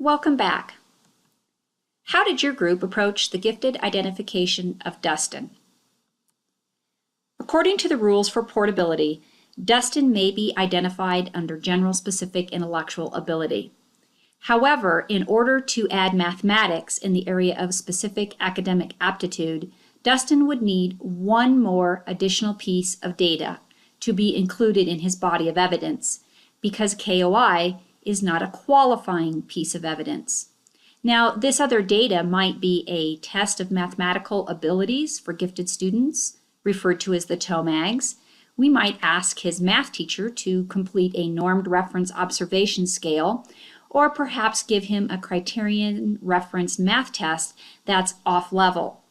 Welcome back. How did your group approach the gifted identification of Dustin? According to the rules for portability, Dustin may be identified under general specific intellectual ability. However, in order to add mathematics in the area of specific academic aptitude, Dustin would need one more additional piece of data to be included in his body of evidence, because KOI is not a qualifying piece of evidence. Now, this other data might be a test of mathematical abilities for gifted students, referred to as the TOMAGs. We might ask his math teacher to complete a normed reference observation scale, or perhaps give him a criterion referenced math test that's off level.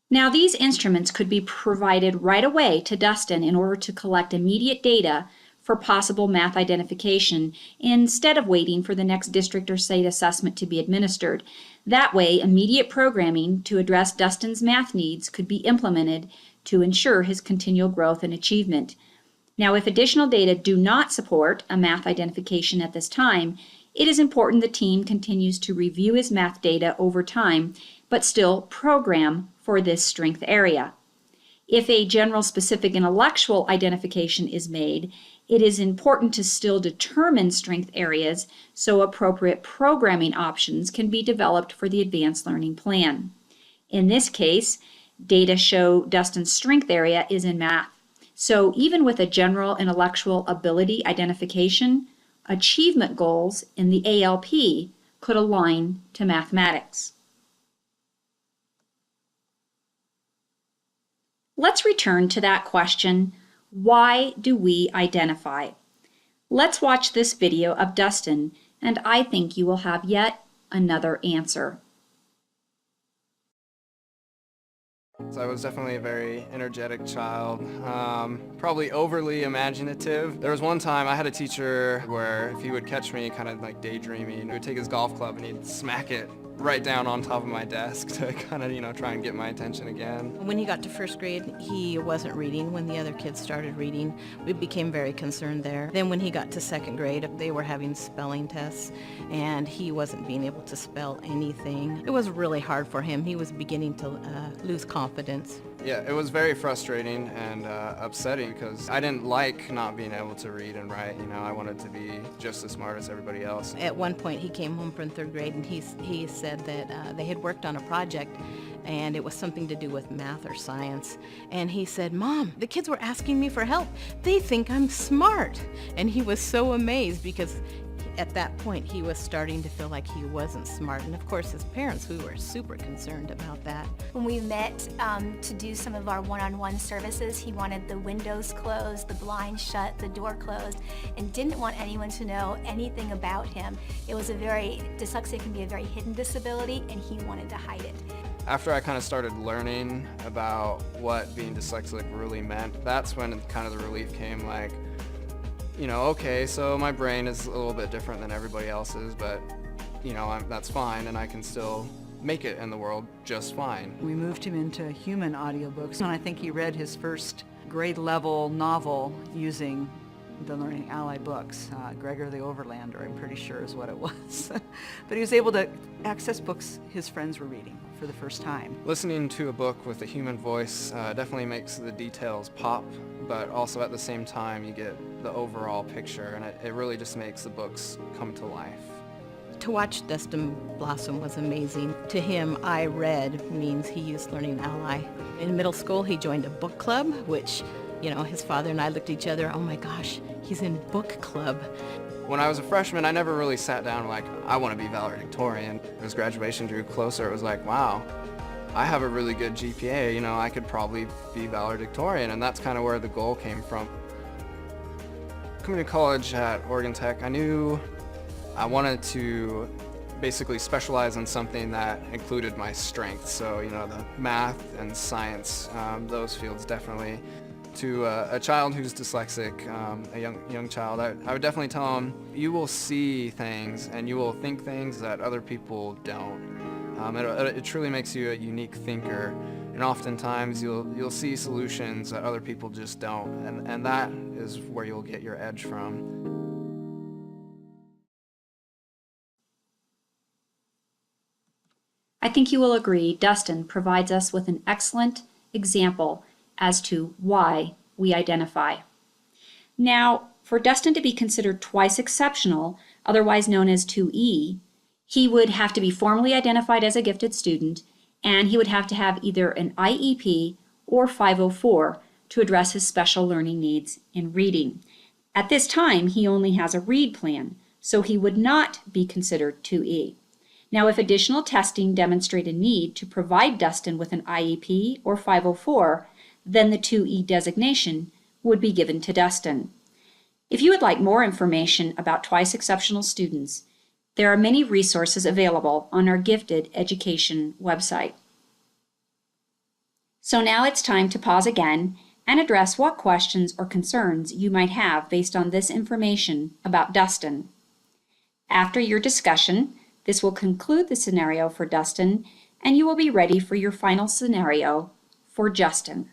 Now, these instruments could be provided right away to Dustin in order to collect immediate data for possible math identification instead of waiting for the next district or state assessment to be administered. That way, immediate programming to address Dustin's math needs could be implemented to ensure his continual growth and achievement. Now, if additional data do not support a math identification at this time, it is important the team continues to review his math data over time, but still program for this strength area. If a general specific intellectual identification is made, it is important to still determine strength areas so appropriate programming options can be developed for the advanced learning plan. In this case, data show Dustin's strength area is in math. So even with a general intellectual ability identification, achievement goals in the ALP could align to mathematics. Let's return to that question, why do we identify? Let's watch this video of Dustin, and I think you will have yet another answer. So I was definitely a very energetic child, probably overly imaginative. There was one time I had a teacher where if he would catch me kind of like daydreaming, he would take his golf club and he'd smack it right down on top of my desk to kind of, try and get my attention again. When he got to first grade, he wasn't reading. When the other kids started reading, we became very concerned there. Then when he got to second grade, they were having spelling tests, and he wasn't being able to spell anything. It was really hard for him. He was beginning to lose confidence. Yeah, it was very frustrating and upsetting because I didn't like not being able to read and write. I wanted to be just as smart as everybody else. At one point, he came home from third grade, and he said that they had worked on a project, and it was something to do with math or science. And he said, "Mom, the kids were asking me for help. They think I'm smart." And he was so amazed because at that point, he was starting to feel like he wasn't smart. And of course, as parents, we were super concerned about that. When we met to do some of our one-on-one services, he wanted the windows closed, the blinds shut, the door closed, and didn't want anyone to know anything about him. Dyslexia can be a very hidden disability, and he wanted to hide it. After I kind of started learning about what being dyslexic really meant, that's when kind of the relief came, like, okay, so my brain is a little bit different than everybody else's, but, that's fine, and I can still make it in the world just fine. We moved him into human audiobooks, and I think he read his first grade-level novel using the Learning Ally books. Gregor the Overlander, I'm pretty sure is what it was. But he was able to access books his friends were reading for the first time. Listening to a book with a human voice definitely makes the details pop, but also at the same time you get the overall picture, and it really just makes the books come to life. To watch Dustin blossom was amazing. To him, I read means he used Learning Ally. In middle school, he joined a book club, which, his father and I looked at each other, oh my gosh, he's in book club. When I was a freshman, I never really sat down like, I want to be valedictorian. As graduation drew closer, it was like, wow, I have a really good GPA, I could probably be valedictorian, and that's kind of where the goal came from. Coming to college at Oregon Tech, I knew I wanted to basically specialize in something that included my strengths. So, the math and science, those fields definitely. To a child who's dyslexic, a young child, I would definitely tell them, you will see things and you will think things that other people don't. It truly makes you a unique thinker, and oftentimes you'll see solutions that other people just don't, and that is where you'll get your edge from. I think you will agree Dustin provides us with an excellent example as to why we identify. Now, for Dustin to be considered twice exceptional, otherwise known as 2E, he would have to be formally identified as a gifted student, and he would have to have either an IEP or 504 to address his special learning needs in reading. At this time, he only has a READ plan, so he would not be considered 2E. Now, if additional testing demonstrate a need to provide Dustin with an IEP or 504, then the 2E designation would be given to Dustin. If you would like more information about twice exceptional students, there are many resources available on our Gifted Education website. So now it's time to pause again and address what questions or concerns you might have based on this information about Dustin. After your discussion, this will conclude the scenario for Dustin, and you will be ready for your final scenario for Justin.